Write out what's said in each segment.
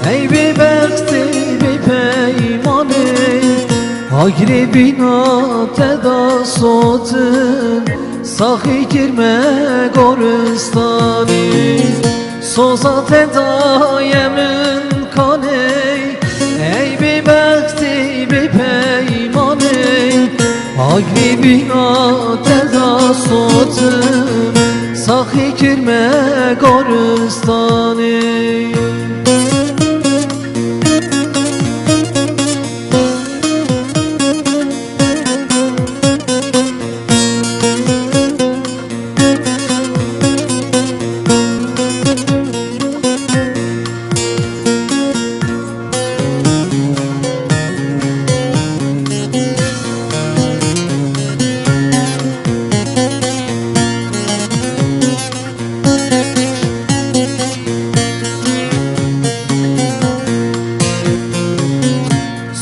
ای بی بختی بی پیمانی Agri binat da sotun Sahi girme goristani Sozat eda yemin kaney Ey bi bekti bi peymani Agri binat da sotun Sahi girme goristani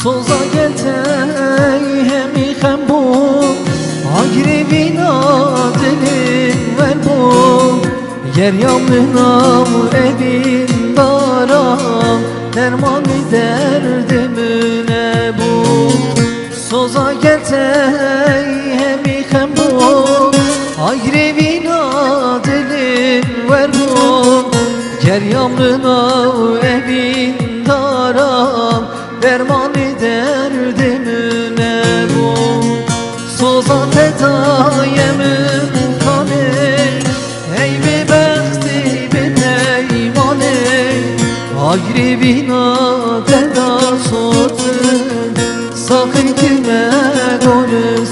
Soza geltey hemi hem bu Agri binadilin ver bu Yer yamınam evin daram Dermanı derdimine bu Soza geltey hemi hem bu Agri binadilin ver bu Yer yamınam evin daram Dermanı derdimine bu Sozat eda yemin kaney Ey bi bekti bi peymaney Agri binat eda sotun Sakın kime golü